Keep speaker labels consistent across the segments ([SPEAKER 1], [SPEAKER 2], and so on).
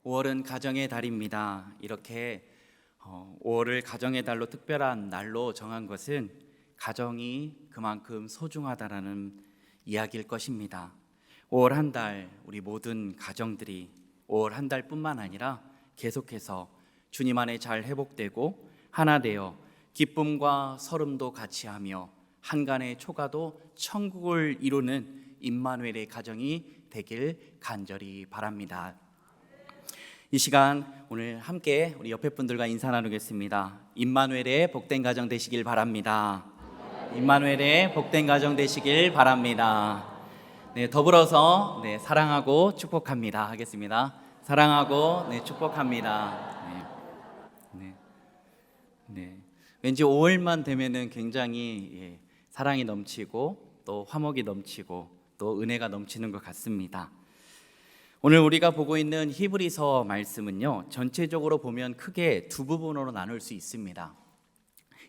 [SPEAKER 1] 5월은 가정의 달입니다. 이렇게 5월을 가정의 달로 특별한 날로 정한 것은 가정이 그만큼 소중하다라는 이야기일 것입니다. 5월 한 달 우리 모든 가정들이 5월 한 달뿐만 아니라 계속해서 주님 안에 잘 회복되고 하나 되어 기쁨과 설움도 같이 하며 한간의 초가도 천국을 이루는 임마누엘의 가정이 되길 간절히 바랍니다. 이 시간 오늘 함께 우리 옆에 분들과 인사 나누겠습니다. 임마누엘의 복된 가정 되시길 바랍니다. 임마누엘의 복된 가정 되시길 바랍니다. 네, 더불어서 사랑하고 축복합니다 하겠습니다. 사랑하고 축복합니다. 왠지 5월만 되면은 굉장히 사랑이 넘치고 또 화목이 넘치고 또 은혜가 넘치는 것 같습니다. 오늘 우리가 보고 있는 히브리서 말씀은요, 전체적으로 보면 크게 두 부분으로 나눌 수 있습니다.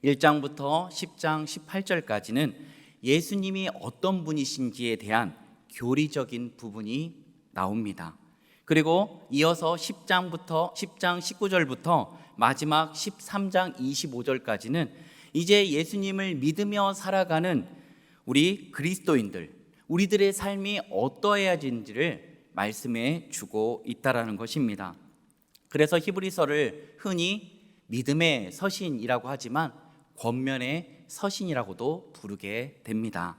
[SPEAKER 1] 1장부터 10장 18절까지는 예수님이 어떤 분이신지에 대한 교리적인 부분이 나옵니다. 그리고 이어서 10장 19절부터 마지막 13장 25절까지는 이제 예수님을 믿으며 살아가는 우리 그리스도인들, 우리들의 삶이 어떠해야 하는지를 말씀해 주고 있다라는 것입니다. 그래서 히브리서를 흔히 믿음의 서신이라고 하지만 권면의 서신이라고도 부르게 됩니다.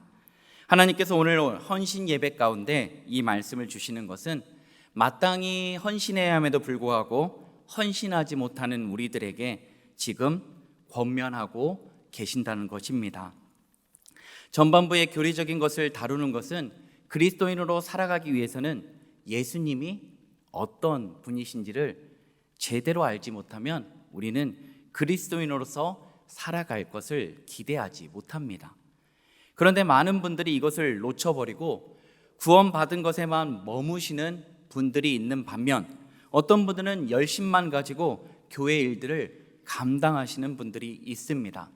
[SPEAKER 1] 하나님께서 오늘 헌신 예배 가운데 이 말씀을 주시는 것은 마땅히 헌신해야 함에도 불구하고 헌신하지 못하는 우리들에게 지금 권면하고 계신다는 것입니다. 전반부의 교리적인 것을 다루는 것은 그리스도인으로 살아가기 위해서는 예수님이 어떤 분이신지를 제대로 알지 못하면 우리는 그리스도인으로서 살아갈 것을 기대하지 못합니다. 그런데 많은 분들이 이것을 놓쳐버리고 구원받은 것에만 머무시는 분들이 있는 반면 어떤 분들은 열심만 가지고 교회 일들을 감당하시는 분들이 있습니다.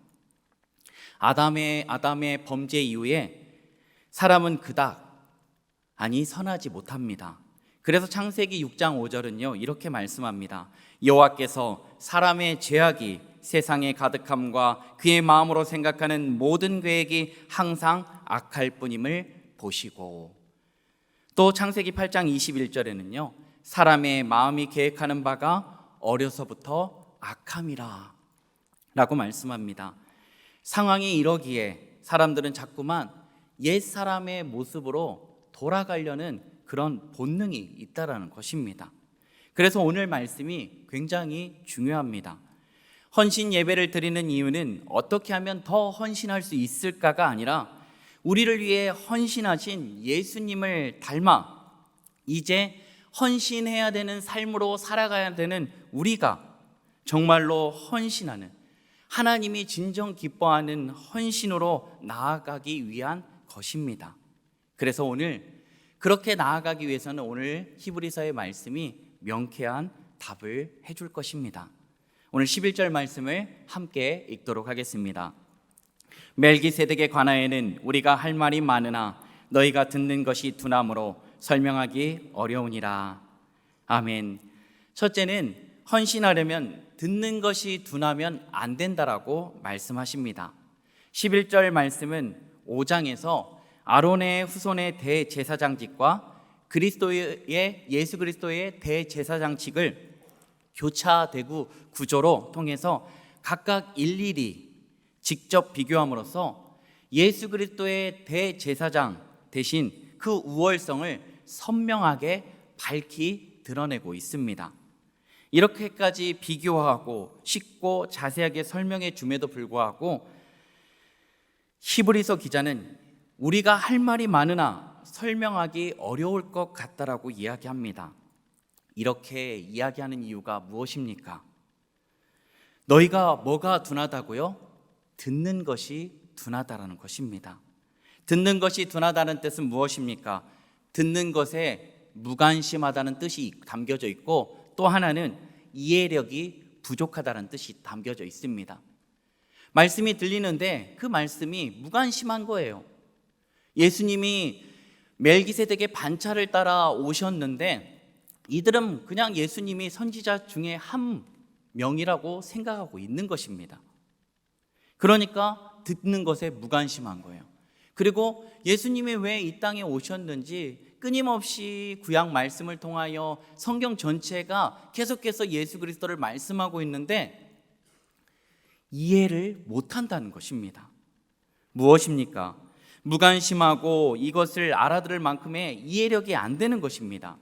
[SPEAKER 1] 아담의 범죄 이후에 사람은 그닥 선하지 못합니다. 그래서 창세기 6장 5절은요 이렇게 말씀합니다. 여호와께서 사람의 죄악이 세상에 가득함과 그의 마음으로 생각하는 모든 계획이 항상 악할 뿐임을 보시고, 또 창세기 8장 21절에는요 사람의 마음이 계획하는 바가 어려서부터 악함이라 라고 말씀합니다. 상황이 이러기에 사람들은 자꾸만 옛사람의 모습으로 돌아가려는 그런 본능이 있다라는 것입니다. 그래서 오늘 말씀이 굉장히 중요합니다. 헌신 예배를 드리는 이유는 어떻게 하면 더 헌신할 수 있을까가 아니라 우리를 위해 헌신하신 예수님을 닮아 이제 헌신해야 되는 삶으로 살아가야 되는 우리가 정말로 헌신하는, 하나님이 진정 기뻐하는 헌신으로 나아가기 위한 것입니다. 그래서 오늘 그렇게 나아가기 위해서는 오늘 히브리서의 말씀이 명쾌한 답을 해줄 것입니다. 오늘 11절 말씀을 함께 읽도록 하겠습니다. 멜기세덱에 관하여는 우리가 할 말이 많으나 너희가 듣는 것이 둔함으로 설명하기 어려우니라. 아멘. 첫째는 헌신하려면 듣는 것이 둔하면 안 된다라고 말씀하십니다. 11절 말씀은 5장에서 아론의 후손의 대제사장직과 예수 그리스도의 대제사장직을 교차대구 구조로 통해서 각각 일일이 직접 비교함으로써 예수 그리스도의 대제사장 대신 그 우월성을 선명하게 밝히 드러내고 있습니다. 이렇게까지 비교하고 쉽고 자세하게 설명해 줌에도 불구하고 히브리서 기자는 우리가 할 말이 많으나 설명하기 어려울 것 같다라고 이야기합니다. 이렇게 이야기하는 이유가 무엇입니까? 너희가 뭐가 둔하다고요? 듣는 것이 둔하다라는 것입니다. 듣는 것이 둔하다는 뜻은 무엇입니까? 듣는 것에 무관심하다는 뜻이 담겨져 있고, 또 하나는 이해력이 부족하다는 뜻이 담겨져 있습니다. 말씀이 들리는데 그 말씀이 무관심한 거예요. 예수님이 멜기세덱의 반차를 따라 오셨는데 이들은 그냥 예수님이 선지자 중에 한 명이라고 생각하고 있는 것입니다. 그러니까 듣는 것에 무관심한 거예요. 그리고 예수님이 왜 이 땅에 오셨는지 끊임없이 구약 말씀을 통하여 성경 전체가 계속해서 예수 그리스도를 말씀하고 있는데 이해를 못한다는 것입니다. 무엇입니까? 무관심하고 이것을 알아들을 만큼의 이해력이 안 되는 것입니다.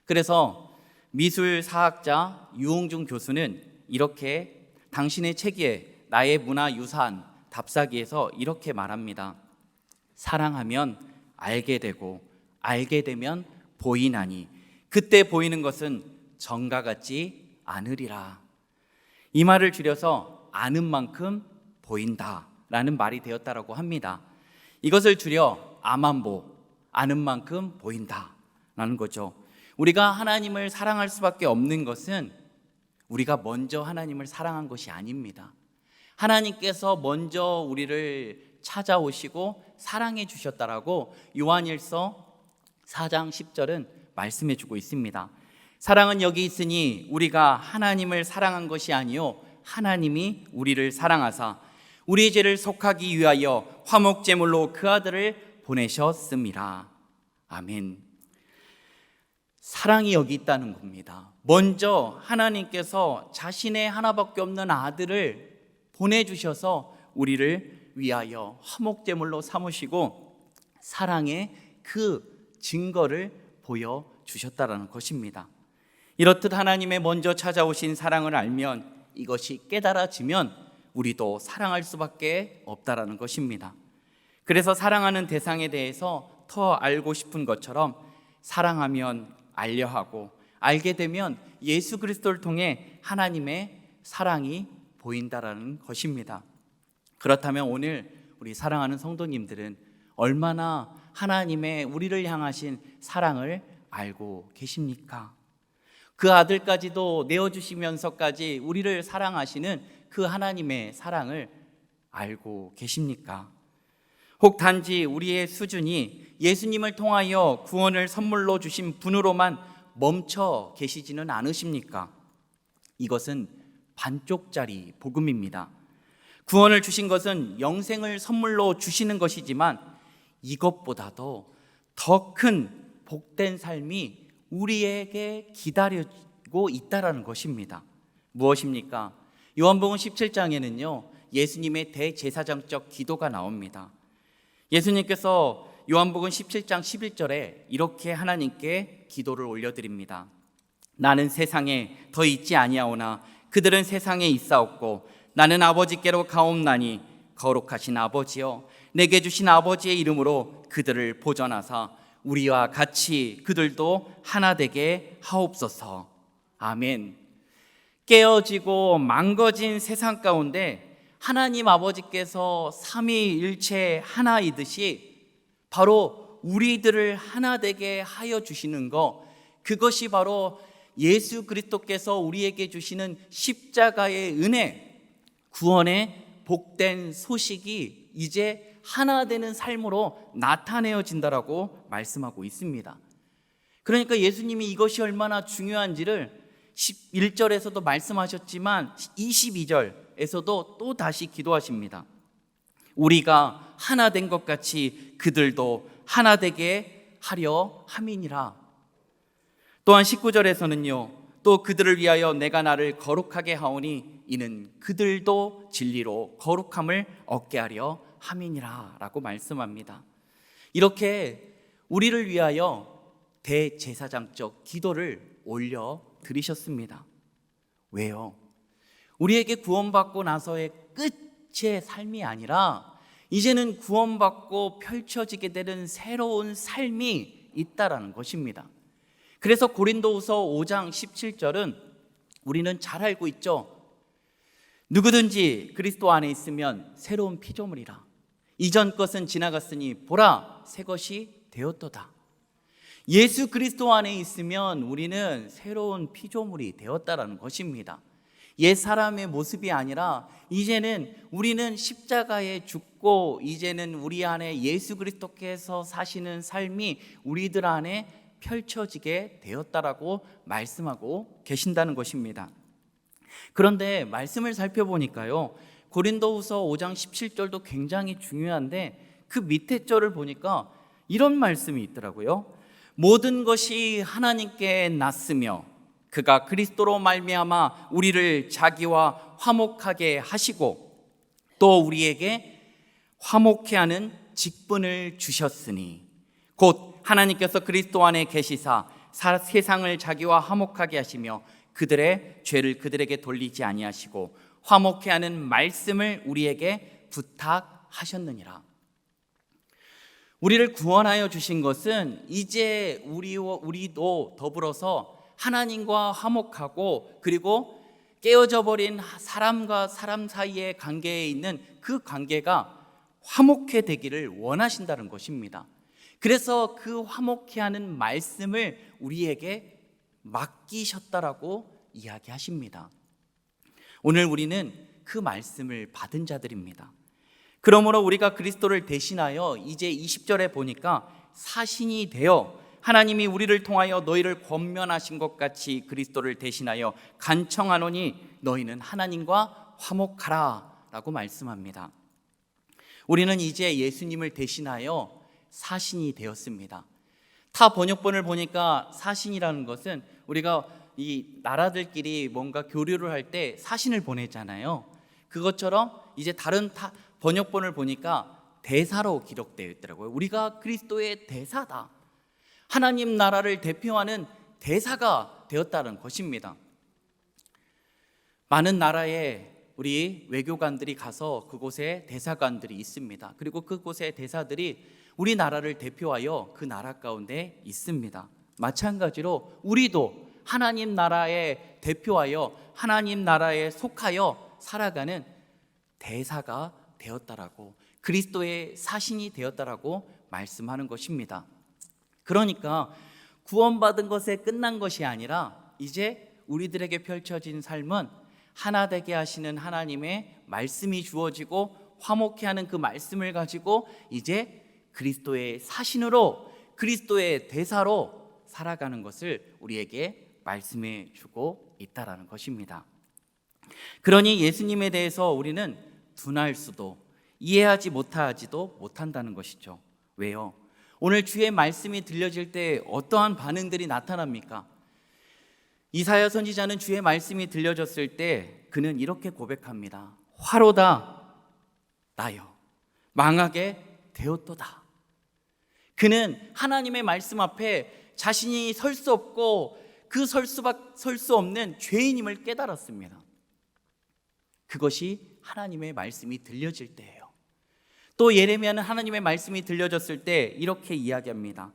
[SPEAKER 1] 그래서 미술사학자 유홍준 교수는 이렇게 당신의 책에 나의 문화유산 답사기에서 이렇게 말합니다. 사랑하면 알게 되고 알게 되면 보이나니 그때 보이는 것은 전과 같지 않으리라. 이 말을 줄여서 아는 만큼 보인다라는 말이 되었다라고 합니다. 이것을 줄여 아만보, 아는 만큼 보인다라는 거죠. 우리가 하나님을 사랑할 수밖에 없는 것은 우리가 먼저 하나님을 사랑한 것이 아닙니다. 하나님께서 먼저 우리를 찾아오시고 사랑해 주셨다라고 요한일서 4장 10절은 말씀해 주고 있습니다. 사랑은 여기 있으니 우리가 하나님을 사랑한 것이 아니요 하나님이 우리를 사랑하사 우리의 죄를 속하기 위하여 화목제물로 그 아들을 보내셨습니다. 아멘. 사랑이 여기 있다는 겁니다. 먼저 하나님께서 자신의 하나밖에 없는 아들을 보내주셔서 우리를 위하여 화목제물로 삼으시고 사랑의 그 증거를 보여주셨다는 것입니다. 이렇듯 하나님의 먼저 찾아오신 사랑을 알면 이것이 깨달아지면 우리도 사랑할 수밖에 없다라는 것입니다. 그래서 사랑하는 대상에 대해서 더 알고 싶은 것처럼 사랑하면 알려 하고 알게 되면 예수 그리스도를 통해 하나님의 사랑이 보인다라는 것입니다. 그렇다면 오늘 우리 사랑하는 성도님들은 얼마나 하나님의 우리를 향하신 사랑을 알고 계십니까? 그 아들까지도 내어주시면서까지 우리를 사랑하시는 그 하나님의 사랑을 알고 계십니까? 혹 단지 우리의 수준이 예수님을 통하여 구원을 선물로 주신 분으로만 멈춰 계시지는 않으십니까? 이것은 반쪽짜리 복음입니다. 구원을 주신 것은 영생을 선물로 주시는 것이지만 이것보다도 더 큰 복된 삶이 우리에게 기다리고 있다라는 것입니다. 무엇입니까? 요한복음 17장에는요 예수님의 대제사장적 기도가 나옵니다. 예수님께서 요한복음 17장 11절에 이렇게 하나님께 기도를 올려드립니다. 나는 세상에 더 있지 아니하오나 그들은 세상에 있사옵고 나는 아버지께로 가옵나니 거룩하신 아버지여 내게 주신 아버지의 이름으로 그들을 보전하사 우리와 같이 그들도 하나 되게 하옵소서. 아멘. 깨어지고 망가진 세상 가운데 하나님 아버지께서 삼위일체 하나이듯이 바로 우리들을 하나 되게 하여 주시는 것, 그것이 바로 예수 그리스도께서 우리에게 주시는 십자가의 은혜, 구원의 복된 소식이 이제 하나 되는 삶으로 나타내어진다라고 말씀하고 있습니다. 그러니까 예수님이 이것이 얼마나 중요한지를 11절에서도 말씀하셨지만 22절에서도 또 다시 기도하십니다. 우리가 하나 된 것 같이 그들도 하나 되게 하려 함이니라. 또한 19절에서는요 또 그들을 위하여 내가 나를 거룩하게 하오니 이는 그들도 진리로 거룩함을 얻게 하려 함이니라 라고 말씀합니다. 이렇게 우리를 위하여 대제사장적 기도를 올려드리셨습니다. 왜요? 우리에게 구원받고 나서의 끝의 삶이 아니라 이제는 구원받고 펼쳐지게 되는 새로운 삶이 있다라는 것입니다. 그래서 고린도후서 5장 17절은 우리는 잘 알고 있죠. 누구든지 그리스도 안에 있으면 새로운 피조물이라. 이전 것은 지나갔으니 보라 새 것이 되었도다. 예수 그리스도 안에 있으면 우리는 새로운 피조물이 되었다라는 것입니다. 옛 사람의 모습이 아니라 이제는 우리는 십자가에 죽고 이제는 우리 안에 예수 그리스도께서 사시는 삶이 우리들 안에 펼쳐지게 되었다라고 말씀하고 계신다는 것입니다. 그런데 말씀을 살펴보니까요, 고린도후서 5장 17절도 굉장히 중요한데 그 밑에 절을 보니까 이런 말씀이 있더라고요. 모든 것이 하나님께 났으며 그가 그리스도로 말미암아 우리를 자기와 화목하게 하시고 또 우리에게 화목케 하는 직분을 주셨으니 곧 하나님께서 그리스도 안에 계시사 세상을 자기와 화목하게 하시며 그들의 죄를 그들에게 돌리지 아니하시고 화목케 하는 말씀을 우리에게 부탁하셨느니라. 우리를 구원하여 주신 것은 이제 우리도 더불어서 하나님과 화목하고 그리고 깨어져 버린 사람과 사람 사이의 관계에 있는 그 관계가 화목해 되기를 원하신다는 것입니다. 그래서 그 화목해 하는 말씀을 우리에게 맡기셨다라고 이야기하십니다. 오늘 우리는 그 말씀을 받은 자들입니다. 그러므로 우리가 그리스도를 대신하여 이제 20절에 보니까 사신이 되어 하나님이 우리를 통하여 너희를 권면하신 것 같이 그리스도를 대신하여 간청하노니 너희는 하나님과 화목하라 라고 말씀합니다. 우리는 이제 예수님을 대신하여 사신이 되었습니다. 타 번역본을 보니까 사신이라는 것은 우리가 이 나라들끼리 뭔가 교류를 할 때 사신을 보내잖아요. 그것처럼 이제 다른 번역본을 보니까 대사로 기록되어 있더라고요. 우리가 그리스도의 대사다. 하나님 나라를 대표하는 대사가 되었다는 것입니다. 많은 나라에 우리 외교관들이 가서 그곳에 대사관들이 있습니다. 그리고 그곳의 대사들이 우리나라를 대표하여 그 나라 가운데 있습니다. 마찬가지로 우리도 하나님 나라에 대표하여 하나님 나라에 속하여 살아가는 대사가 되었다라고, 그리스도의 사신이 되었다라고 말씀하는 것입니다. 그러니까 구원받은 것에 끝난 것이 아니라 이제 우리들에게 펼쳐진 삶은 하나 되게 하시는 하나님의 말씀이 주어지고 화목케 하는 그 말씀을 가지고 이제 그리스도의 사신으로 그리스도의 대사로 살아가는 것을 우리에게 말씀해 주고 있다라는 것입니다. 그러니 예수님에 대해서 우리는 둔할 수도 이해하지 못하지도 못한다는 것이죠. 왜요? 오늘 주의 말씀이 들려질 때 어떠한 반응들이 나타납니까? 이사야 선지자는 주의 말씀이 들려졌을 때 그는 이렇게 고백합니다. 화로다 나여 망하게 되었도다. 그는 하나님의 말씀 앞에 자신이 설 수 없고 그 설 수 없는 죄인임을 깨달았습니다. 그것이 하나님의 말씀이 들려질 때예요. 또 예레미야는 하나님의 말씀이 들려졌을 때 이렇게 이야기합니다.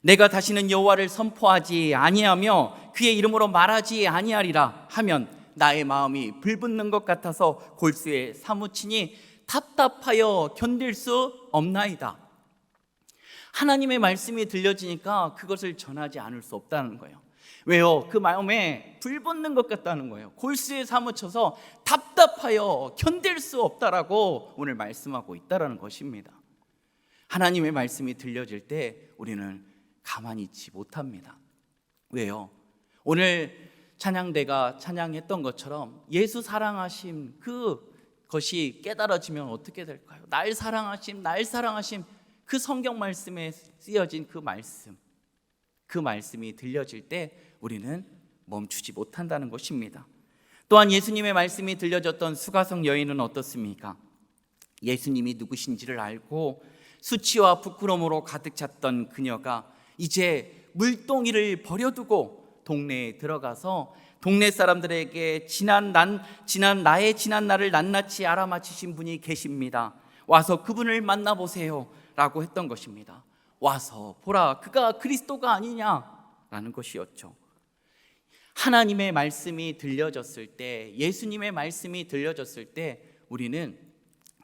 [SPEAKER 1] 내가 다시는 여호와를 선포하지 아니하며 그의 이름으로 말하지 아니하리라 하면 나의 마음이 불붙는 것 같아서 골수에 사무치니 답답하여 견딜 수 없나이다. 하나님의 말씀이 들려지니까 그것을 전하지 않을 수 없다는 거예요. 왜요? 그 마음에 불붙는 것 같다는 거예요. 골수에 사무쳐서 답답하여 견딜 수 없다라고 오늘 말씀하고 있다라는 것입니다. 하나님의 말씀이 들려질 때 우리는 가만히 있지 못합니다. 왜요? 오늘 찬양대가 찬양했던 것처럼 예수 사랑하심 그것이 깨달아지면 어떻게 될까요? 날 사랑하심 그 성경 말씀에 쓰여진 그 말씀이 들려질 때 우리는 멈추지 못한다는 것입니다. 또한 예수님의 말씀이 들려졌던 수가성 여인은 어떻습니까? 예수님이 누구신지를 알고 수치와 부끄러움으로 가득 찼던 그녀가 이제 물동이를 버려두고 동네에 들어가서 동네 사람들에게 나의 지난 날을 낱낱이 알아맞히신 분이 계십니다. 와서 그분을 만나보세요 라고 했던 것입니다. 와서 보라, 그가 그리스도가 아니냐라는 것이었죠. 하나님의 말씀이 들려졌을 때, 예수님의 말씀이 들려졌을 때 우리는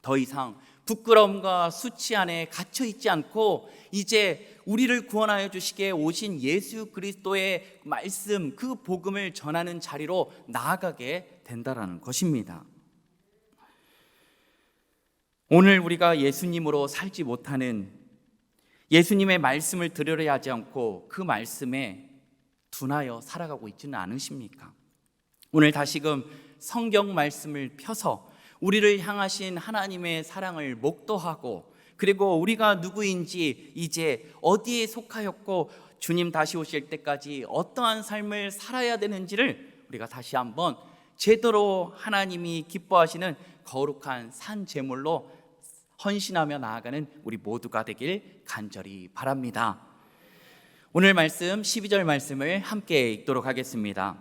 [SPEAKER 1] 더 이상 부끄러움과 수치 안에 갇혀 있지 않고 이제 우리를 구원하여 주시게 오신 예수 그리스도의 말씀, 그 복음을 전하는 자리로 나아가게 된다는 것입니다. 오늘 우리가 예수님으로 살지 못하는 예수님의 말씀을 들으려 하지 않고 그 말씀에 둔하여 살아가고 있지는 않으십니까? 오늘 다시금 성경 말씀을 펴서 우리를 향하신 하나님의 사랑을 목도하고, 그리고 우리가 누구인지, 이제 어디에 속하였고 주님 다시 오실 때까지 어떠한 삶을 살아야 되는지를 우리가 다시 한번 제대로 하나님이 기뻐하시는 거룩한 산 제물로 헌신하며 나아가는 우리 모두가 되길 간절히 바랍니다. 오늘 말씀 12절 말씀을 함께 읽도록 하겠습니다.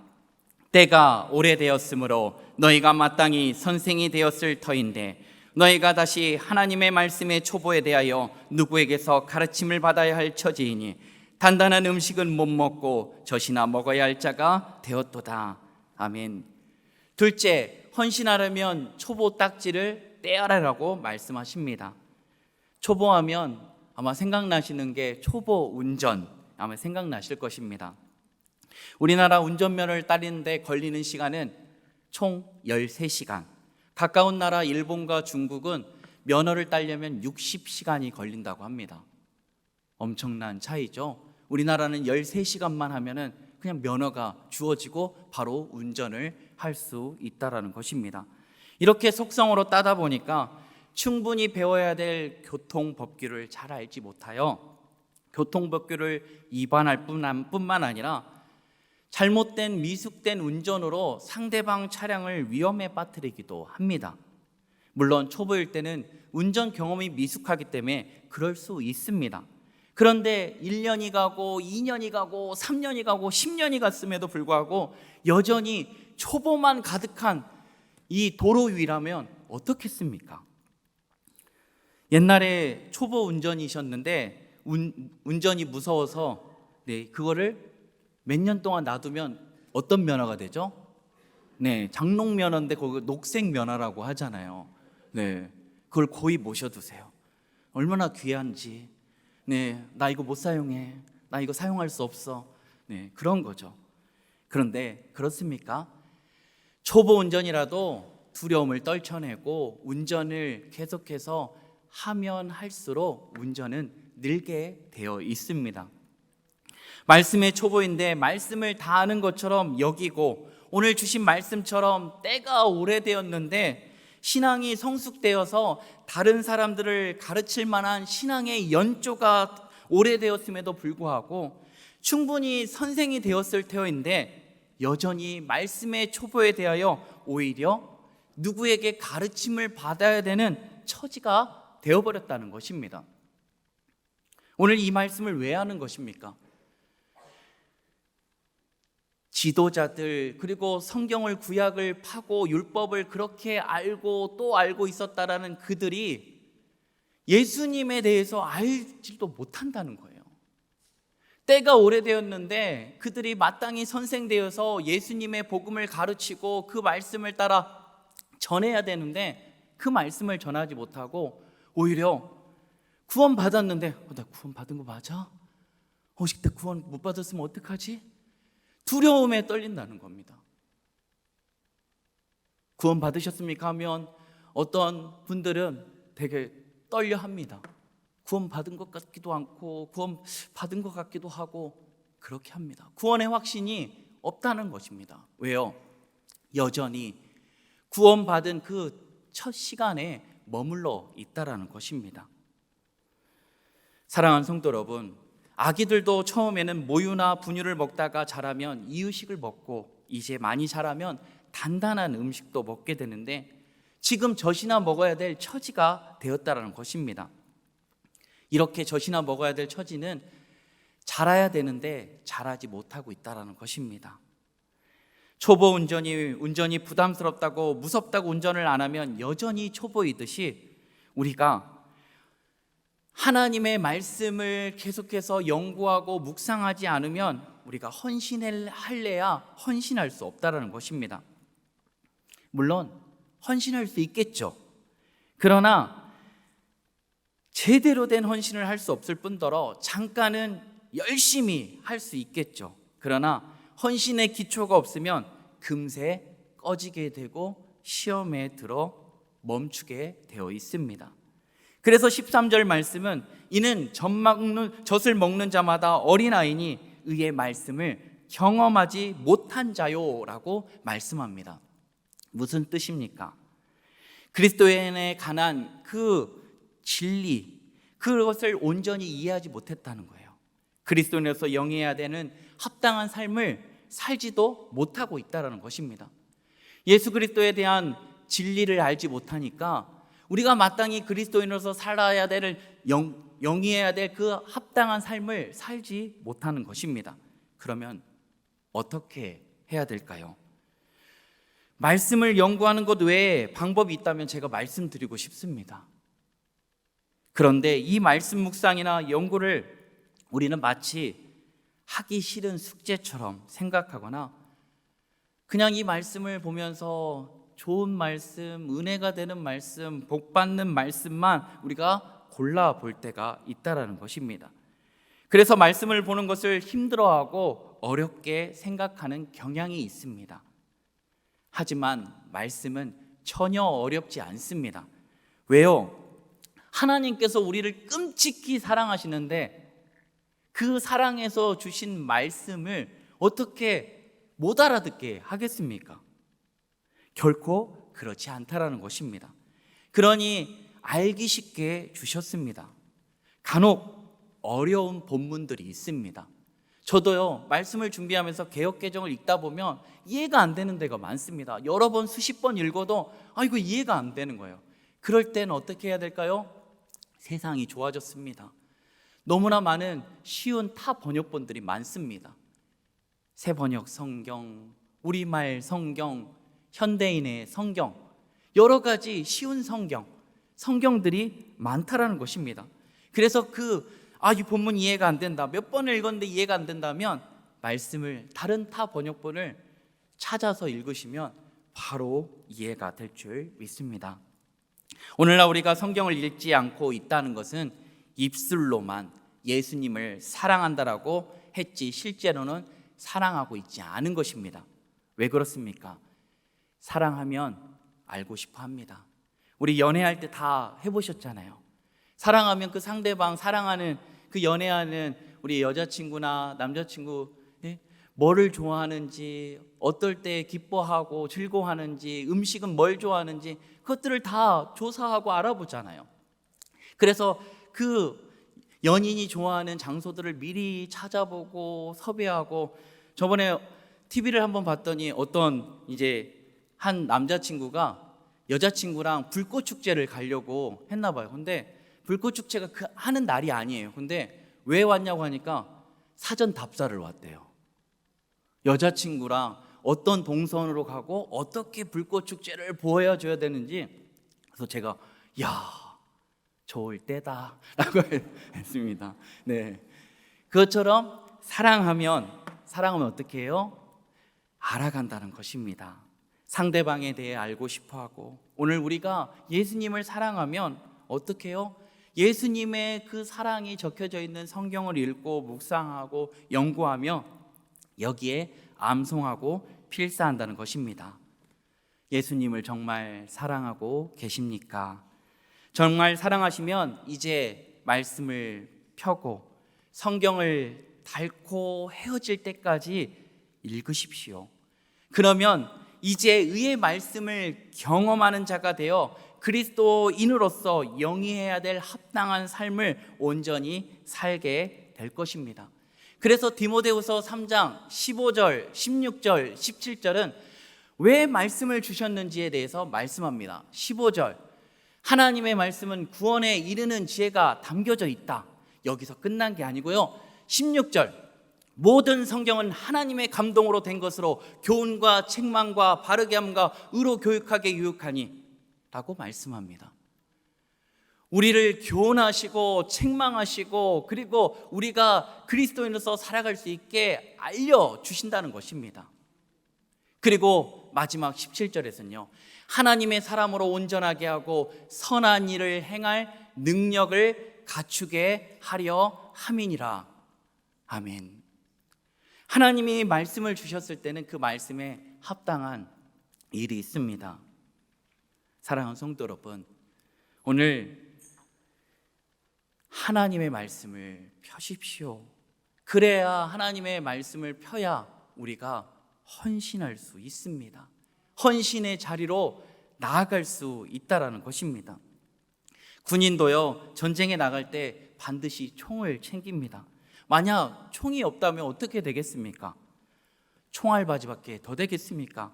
[SPEAKER 1] 때가 오래되었으므로 너희가 마땅히 선생이 되었을 터인데 너희가 다시 하나님의 말씀의 초보에 대하여 누구에게서 가르침을 받아야 할 처지이니 단단한 음식은 못 먹고 젖이나 먹어야 할 자가 되었도다. 아멘. 둘째, 헌신하려면 초보 딱지를 떼어라라고 말씀하십니다. 초보하면 아마 생각나시는 게 초보 운전, 아마 생각나실 것입니다. 우리나라 운전면허를 따는데 걸리는 시간은 총 13시간. 가까운 나라 일본과 중국은 면허를 따려면 60시간이 걸린다고 합니다. 엄청난 차이죠. 우리나라는 13시간만 하면은 그냥 면허가 주어지고 바로 운전을 할 수 있다라는 것입니다. 이렇게 속성으로 따다 보니까 충분히 배워야 될 교통법규를 잘 알지 못하여 교통법규를 위반할 뿐만 아니라 잘못된 미숙된 운전으로 상대방 차량을 위험에 빠뜨리기도 합니다. 물론 초보일 때는 운전 경험이 미숙하기 때문에 그럴 수 있습니다. 그런데 1년이 가고 2년이 가고 3년이 가고 10년이 갔음에도 불구하고 여전히 초보만 가득한 이 도로 위라면 어떻겠습니까? 옛날에 초보 운전이셨는데 운전이 무서워서 그거를 몇 년 동안 놔두면 어떤 면허가 되죠? 장롱 면허인데 거기 녹색 면허라고 하잖아요. 그걸 고이 모셔두세요. 얼마나 귀한지. 나 이거 못 사용해. 나 이거 사용할 수 없어. 그런 거죠. 그런데 그렇습니까? 초보 운전이라도 두려움을 떨쳐내고 운전을 계속해서 하면 할수록 운전은 늘게 되어 있습니다. 말씀의 초보인데 말씀을 다 아는 것처럼 여기고, 오늘 주신 말씀처럼 때가 오래되었는데 신앙이 성숙되어서 다른 사람들을 가르칠 만한 신앙의 연조가 오래되었음에도 불구하고 충분히 선생이 되었을 터인데 여전히 말씀의 초보에 대하여 오히려 누구에게 가르침을 받아야 되는 처지가 되어버렸다는 것입니다. 오늘 이 말씀을 왜 하는 것입니까? 지도자들, 그리고 성경을, 구약을 파고 율법을 그렇게 알고 또 알고 있었다라는 그들이 예수님에 대해서 알지도 못한다는 거예요. 때가 오래되었는데 그들이 마땅히 선생되어서 예수님의 복음을 가르치고 그 말씀을 따라 전해야 되는데 그 말씀을 전하지 못하고 오히려 구원 받았는데 나 구원 받은 거 맞아? 나 구원 못 받았으면 어떡하지? 두려움에 떨린다는 겁니다. 구원 받으셨습니까? 하면 어떤 분들은 되게 떨려 합니다. 구원 받은 것 같기도 않고 구원 받은 것 같기도 하고 그렇게 합니다. 구원의 확신이 없다는 것입니다. 왜요? 여전히 구원 받은 그 첫 시간에 머물러 있다라는 것입니다. 사랑하는 성도 여러분, 아기들도 처음에는 모유나 분유를 먹다가 자라면 이유식을 먹고 이제 많이 자라면 단단한 음식도 먹게 되는데 지금 젖이나 먹어야 될 처지가 되었다라는 것입니다. 이렇게 젖이나 먹어야 될 처지는 자라야 되는데 자라지 못하고 있다라는 것입니다. 초보 운전이 부담스럽다고 무섭다고 운전을 안 하면 여전히 초보이듯이 우리가 하나님의 말씀을 계속해서 연구하고 묵상하지 않으면 우리가 헌신을 할래야 헌신할 수 없다는 것입니다. 물론 헌신할 수 있겠죠. 그러나 제대로 된 헌신을 할 수 없을 뿐더러 잠깐은 열심히 할 수 있겠죠. 그러나 헌신의 기초가 없으면 금세 꺼지게 되고 시험에 들어 멈추게 되어 있습니다. 그래서 13절 말씀은 이는 젖을 먹는 자마다 어린아이니 의의 말씀을 경험하지 못한 자요라고 말씀합니다. 무슨 뜻입니까? 그리스도인에 관한 그 진리, 그것을 온전히 이해하지 못했다는 거예요. 그리스도인으로서 영위해야 되는 합당한 삶을 살지도 못하고 있다는 것입니다. 예수 그리스도에 대한 진리를 알지 못하니까 우리가 마땅히 그리스도인으로서 살아야 될, 영위해야 될 그 합당한 삶을 살지 못하는 것입니다. 그러면 어떻게 해야 될까요? 말씀을 연구하는 것 외에 방법이 있다면 제가 말씀드리고 싶습니다. 그런데 이 말씀 묵상이나 연구를 우리는 마치 하기 싫은 숙제처럼 생각하거나 그냥 이 말씀을 보면서 좋은 말씀, 은혜가 되는 말씀, 복 받는 말씀만 우리가 골라볼 때가 있다라는 것입니다. 그래서 말씀을 보는 것을 힘들어하고 어렵게 생각하는 경향이 있습니다. 하지만 말씀은 전혀 어렵지 않습니다. 왜요? 하나님께서 우리를 끔찍히 사랑하시는데 그 사랑에서 주신 말씀을 어떻게 못 알아듣게 하겠습니까? 결코 그렇지 않다라는 것입니다. 그러니 알기 쉽게 주셨습니다. 간혹 어려운 본문들이 있습니다. 저도요, 말씀을 준비하면서 개역개정을 읽다 보면 이해가 안 되는 데가 많습니다. 여러 번 수십 번 읽어도 이거 이해가 안 되는 거예요. 그럴 때는 어떻게 해야 될까요? 세상이 좋아졌습니다. 너무나 많은 쉬운 타 번역본들이 많습니다. 새번역 성경, 우리말 성경, 현대인의 성경, 여러 가지 쉬운 성경들이 많다라는 것입니다. 그래서 이 본문 이해가 안 된다, 몇 번을 읽었는데 이해가 안 된다면 말씀을 다른 타 번역본을 찾아서 읽으시면 바로 이해가 될 줄 믿습니다. 오늘날 우리가 성경을 읽지 않고 있다는 것은 입술로만 예수님을 사랑한다라고 했지 실제로는 사랑하고 있지 않은 것입니다. 왜 그렇습니까? 사랑하면 알고 싶어 합니다. 우리 연애할 때 다 해보셨잖아요. 사랑하면 그 상대방, 사랑하는 그 연애하는 우리 여자친구나 남자친구 뭐를 좋아하는지, 어떨 때 기뻐하고 즐거워하는지, 음식은 뭘 좋아하는지 그것들을 다 조사하고 알아보잖아요. 그래서 그 연인이 좋아하는 장소들을 미리 찾아보고 섭외하고, 저번에 TV를 한번 봤더니 어떤 한 남자친구가 여자친구랑 불꽃 축제를 가려고 했나 봐요. 근데 불꽃 축제가 하는 날이 아니에요. 근데 왜 왔냐고 하니까 사전 답사를 왔대요. 여자친구랑 어떤 동선으로 가고 어떻게 불꽃 축제를 보여줘야 되는지. 그래서 제가 좋을 때다 라고 했습니다. 네, 그것처럼 사랑하면 어떻게 해요? 알아간다는 것입니다. 상대방에 대해 알고 싶어하고, 오늘 우리가 예수님을 사랑하면 어떻게 해요? 예수님의 그 사랑이 적혀져 있는 성경을 읽고 묵상하고 연구하며 여기에 암송하고 필사한다는 것입니다. 예수님을 정말 사랑하고 계십니까? 정말 사랑하시면 이제 말씀을 펴고 성경을 닳고 헤어질 때까지 읽으십시오. 그러면 이제 의의 말씀을 경험하는 자가 되어 그리스도인으로서 영위해야 될 합당한 삶을 온전히 살게 될 것입니다. 그래서 디모데후서 3장 15절, 16절, 17절은 왜 말씀을 주셨는지에 대해서 말씀합니다. 15절, 하나님의 말씀은 구원에 이르는 지혜가 담겨져 있다. 여기서 끝난 게 아니고요. 16절, 모든 성경은 하나님의 감동으로 된 것으로 교훈과 책망과 바르게 함과 의로 교육하게 유익하니 라고 말씀합니다. 우리를 교훈하시고 책망하시고 그리고 우리가 그리스도인으로서 살아갈 수 있게 알려주신다는 것입니다. 그리고 마지막 17절에서는요, 하나님의 사람으로 온전하게 하고 선한 일을 행할 능력을 갖추게 하려 함이니라. 아멘. 하나님이 말씀을 주셨을 때는 그 말씀에 합당한 일이 있습니다. 사랑하는 성도 여러분, 오늘 하나님의 말씀을 펴십시오. 그래야 하나님의 말씀을 펴야 우리가 헌신할 수 있습니다. 헌신의 자리로 나아갈 수 있다라는 것입니다. 군인도요, 전쟁에 나갈 때 반드시 총을 챙깁니다. 만약 총이 없다면 어떻게 되겠습니까? 총알바지밖에 더 되겠습니까?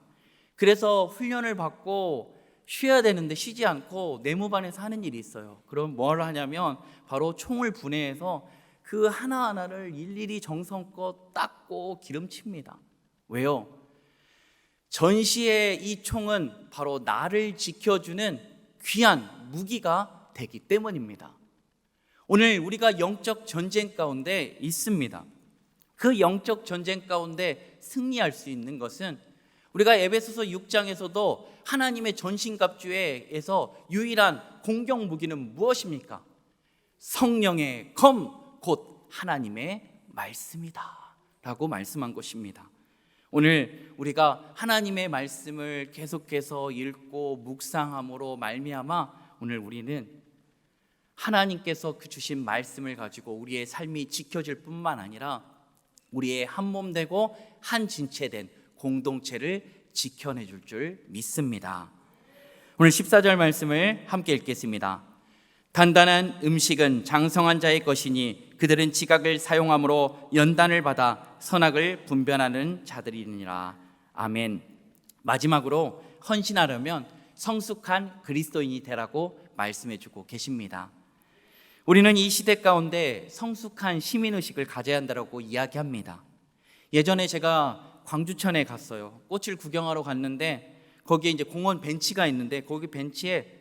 [SPEAKER 1] 그래서 훈련을 받고 쉬어야 되는데 쉬지 않고 내무반에서 하는 일이 있어요. 그럼 뭘 하냐면 바로 총을 분해해서 그 하나하나를 일일이 정성껏 닦고 기름칩니다. 왜요? 전시의 이 총은 바로 나를 지켜주는 귀한 무기가 되기 때문입니다. 오늘 우리가 영적 전쟁 가운데 있습니다. 그 영적 전쟁 가운데 승리할 수 있는 것은 우리가 에베소서 6장에서도 하나님의 전신갑주에서 유일한 공격 무기는 무엇입니까? 성령의 검, 곧 하나님의 말씀이다 라고 말씀한 것입니다. 오늘 우리가 하나님의 말씀을 계속해서 읽고 묵상함으로 말미암아 오늘 우리는 하나님께서 그 주신 말씀을 가지고 우리의 삶이 지켜질 뿐만 아니라 우리의 한 몸 되고 한 진체 된 공동체를 지켜내줄 줄 믿습니다. 오늘 14절 말씀을 함께 읽겠습니다. 단단한 음식은 장성한 자의 것이니 그들은 지각을 사용함으로 연단을 받아 선악을 분별하는 자들이니라. 아멘. 마지막으로 헌신하려면 성숙한 그리스도인이 되라고 말씀해주고 계십니다. 우리는 이 시대 가운데 성숙한 시민의식을 가져야 한다고 이야기합니다. 예전에 제가 광주천에 갔어요. 꽃을 구경하러 갔는데 거기에 이제 공원 벤치가 있는데 거기 벤치에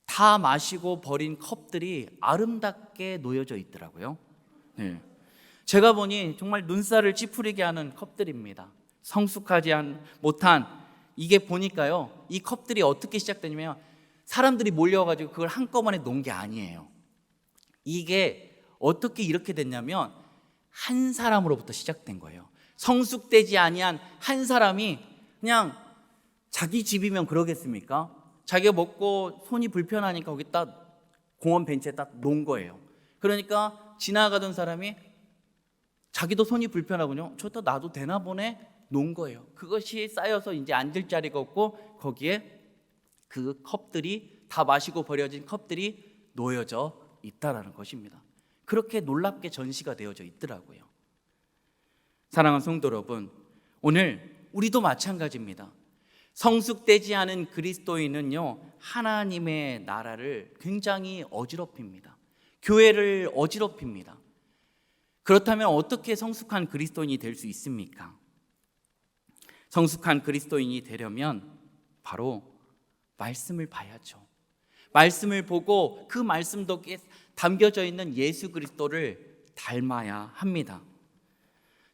[SPEAKER 1] 다 마시고 버린 컵들이 아름답게 놓여져 있더라고요. 네. 제가 보니 정말 눈살을 찌푸리게 하는 컵들입니다. 성숙하지 못한 이게 보니까요, 이 컵들이 어떻게 시작되냐면 사람들이 몰려가지고 그걸 한꺼번에 놓은 게 아니에요. 이게 어떻게 이렇게 됐냐면 한 사람으로부터 시작된 거예요. 성숙되지 아니한 한 사람이 그냥 자기 집이면 그러겠습니까? 자기가 먹고 손이 불편하니까 거기 딱 공원 벤치에 딱 놓은 거예요. 그러니까 지나가던 사람이 자기도 손이 불편하군요. 저도 놔도 되나 보네 놓은 거예요. 그것이 쌓여서 이제 앉을 자리가 없고 거기에 그 컵들이 다 마시고 버려진 컵들이 놓여져 있다라는 것입니다. 그렇게 놀랍게 전시가 되어져 있더라고요. 사랑하는 성도 여러분, 오늘 우리도 마찬가지입니다. 성숙되지 않은 그리스도인은요, 하나님의 나라를 굉장히 어지럽힙니다. 교회를 어지럽힙니다. 그렇다면 어떻게 성숙한 그리스도인이 될 수 있습니까? 성숙한 그리스도인이 되려면 바로 말씀을 봐야죠. 말씀을 보고 그 말씀 속에 담겨져 있는 예수 그리스도를 닮아야 합니다.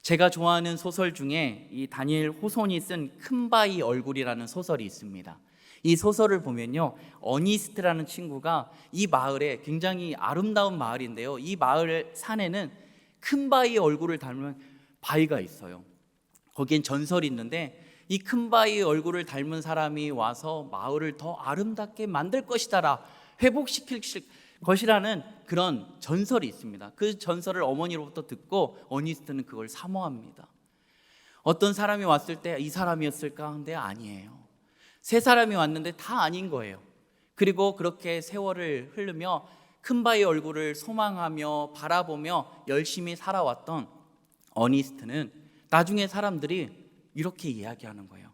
[SPEAKER 1] 제가 좋아하는 소설 중에 이 다니엘 호손이 쓴 큰바위 얼굴이라는 소설이 있습니다. 이 소설을 보면요, 어니스트라는 친구가 이 마을에 굉장히 아름다운 마을인데요, 이 마을 산에는 큰바위 얼굴을 닮은 바위가 있어요. 거기엔 전설이 있는데 이 큰바위 얼굴을 닮은 사람이 와서 마을을 더 아름답게 만들 것이다라 회복시킬 것이라는 그런 전설이 있습니다. 그 전설을 어머니로부터 듣고 어니스트는 그걸 사모합니다. 어떤 사람이 왔을 때 이 사람이었을까? 근데 아니에요. 세 사람이 왔는데 다 아닌 거예요. 그리고 그렇게 세월을 흐르며 큰바위 얼굴을 소망하며 바라보며 열심히 살아왔던 어니스트는 나중에 사람들이 이렇게 이야기하는 거예요.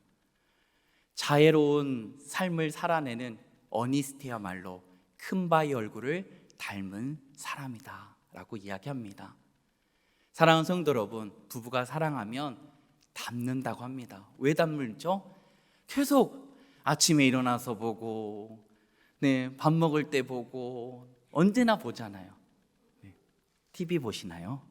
[SPEAKER 1] 자애로운 삶을 살아내는 어니스트야말로 큰바위 얼굴을 닮은 사람이다 라고 이야기합니다. 사랑하는 성도 여러분, 부부가 사랑하면 닮는다고 합니다. 왜 닮을죠? 계속 아침에 일어나서 보고, 밥 먹을 때 보고, 언제나 보잖아요. TV 보시나요?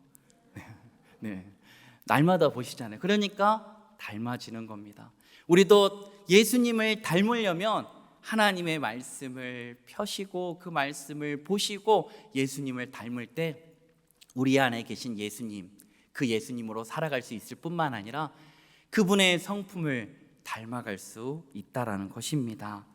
[SPEAKER 1] 날마다 보시잖아요. 그러니까 닮아지는 겁니다. 우리도 예수님을 닮으려면 하나님의 말씀을 펴시고 그 말씀을 보시고 예수님을 닮을 때 우리 안에 계신 예수님, 그 예수님으로 살아갈 수 있을 뿐만 아니라 그분의 성품을 닮아갈 수 있다라는 것입니다.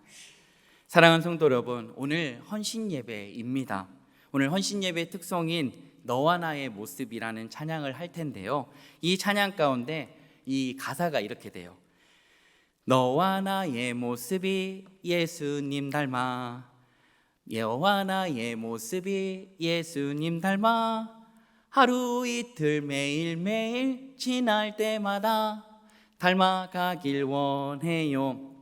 [SPEAKER 1] 사랑하는 성도 여러분, 오늘 헌신 예배입니다. 오늘 헌신 예배의 특성인 너와 나의 모습이라는 찬양을 할 텐데요. 이 찬양 가운데 이 가사가 이렇게 돼요. 너와 나의 모습이 예수님 닮아, 너와 나의 모습이 예수님 닮아, 하루 이틀 매일매일 지날 때마다 닮아가길 원해요.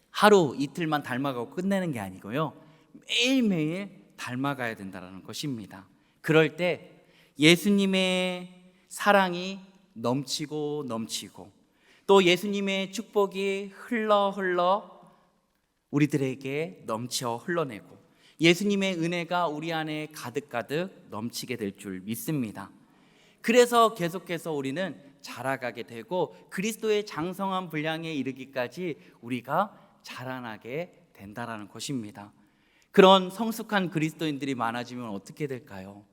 [SPEAKER 1] 하루 이틀만 닮아가고 끝내는 게 아니고요, 매일매일 닮아가야 된다는 것입니다. 그럴 때 예수님의 사랑이 넘치고 넘치고 또 예수님의 축복이 흘러 우리들에게 넘쳐 흘러내고 예수님의 은혜가 우리 안에 가득가득 넘치게 될 줄 믿습니다. 그래서 계속해서 우리는 자라가게 되고 그리스도의 장성한 분량에 이르기까지 우리가 자라나게 된다라는 것입니다. 그런 성숙한 그리스도인들이 많아지면 어떻게 될까요?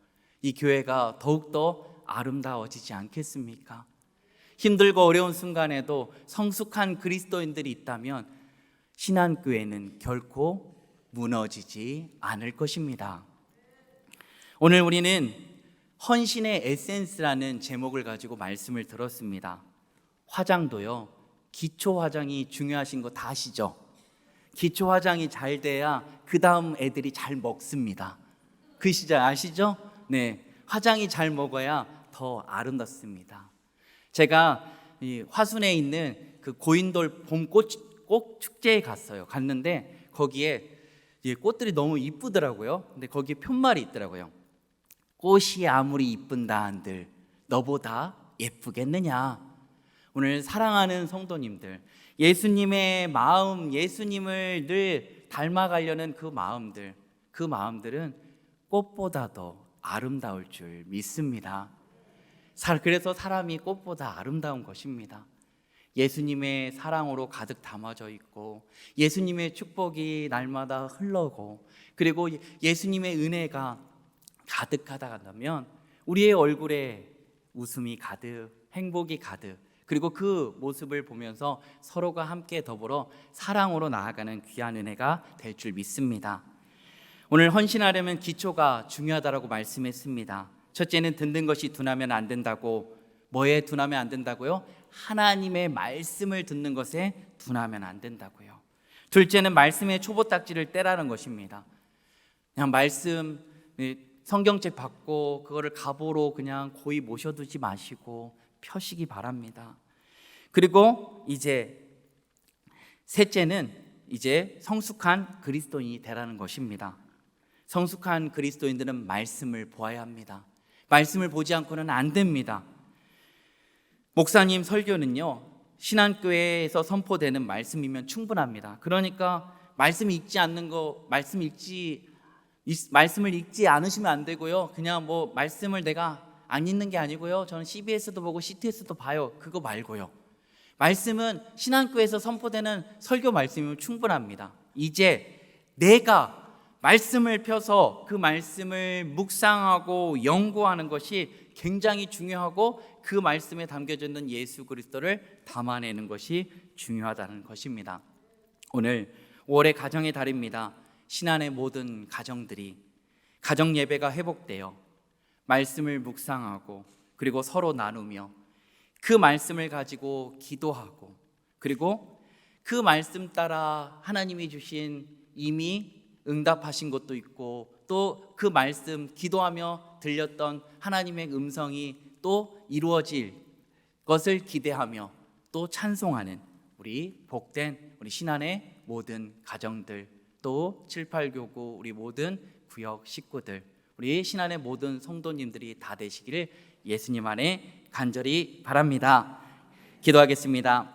[SPEAKER 1] 이 교회가 더욱더 아름다워지지 않겠습니까? 힘들고 어려운 순간에도 성숙한 그리스도인들이 있다면 신한교회는 결코 무너지지 않을 것입니다. 오늘 우리는 헌신의 에센스라는 제목을 가지고 말씀을 들었습니다. 화장도요, 기초 화장이 중요하신 거 다 아시죠? 기초 화장이 잘 돼야 그 다음 애들이 잘 먹습니다. 그 시절 아시죠? 네, 화장이 잘 먹어야 더 아름답습니다. 제가 이 화순에 있는 그 고인돌 봄꽃 축제에 갔는데 거기에 꽃들이 너무 이쁘더라고요. 근데 거기에 푯말이 있더라고요. 꽃이 아무리 이쁜다 한들 너보다 예쁘겠느냐. 오늘 사랑하는 성도님들, 예수님의 마음, 예수님을 늘 닮아가려는 그 마음들은 꽃보다 더 아름다울 줄 믿습니다. 그래서 사람이 꽃보다 아름다운 것입니다. 예수님의 사랑으로 가득 담아져 있고 예수님의 축복이 날마다 흘러고 그리고 예수님의 은혜가 가득하다 간다면 우리의 얼굴에 웃음이 가득, 행복이 가득, 그리고 그 모습을 보면서 서로가 함께 더불어 사랑으로 나아가는 귀한 은혜가 될 줄 믿습니다. 오늘 헌신하려면 기초가 중요하다고 말씀했습니다. 첫째는 듣는 것이 둔하면 안 된다고. 뭐에 둔하면 안 된다고요? 하나님의 말씀을 듣는 것에 둔하면 안 된다고요. 둘째는 말씀의 초보딱지를 떼라는 것입니다. 그냥 말씀 성경책 받고 그거를 갑오로 그냥 고이 모셔두지 마시고 펴시기 바랍니다. 그리고 이제 셋째는 이제 성숙한 그리스도인이 되라는 것입니다. 성숙한 그리스도인들은 말씀을 보아야 합니다. 말씀을 보지 않고는 안 됩니다. 목사님 설교는요, 신한교회에서 선포되는 말씀이면 충분합니다. 그러니까 말씀을 읽지 않으시면 안 되고요. 그냥 뭐 말씀을 내가 안 읽는 게 아니고요. 저는 CBS도 보고 CTS도 봐요. 그거 말고요. 말씀은 신한교회에서 선포되는 설교 말씀이면 충분합니다. 이제 내가 말씀을 펴서 그 말씀을 묵상하고 연구하는 것이 굉장히 중요하고 그 말씀에 담겨져 있는 예수 그리스도를 담아내는 것이 중요하다는 것입니다. 오늘 5월의 가정의 달입니다. 신안의 모든 가정들이 가정 예배가 회복되어 말씀을 묵상하고 그리고 서로 나누며 그 말씀을 가지고 기도하고 그리고 그 말씀 따라 하나님이 주신 이미 응답하신 것도 있고 또 그 말씀 기도하며 들렸던 하나님의 음성이 또 이루어질 것을 기대하며 또 찬송하는 우리 복된 우리 신안의 모든 가정들, 또 7,8교구 우리 모든 구역 식구들, 우리 신안의 모든 성도님들이 다 되시기를 예수님 안에 간절히 바랍니다. 기도하겠습니다.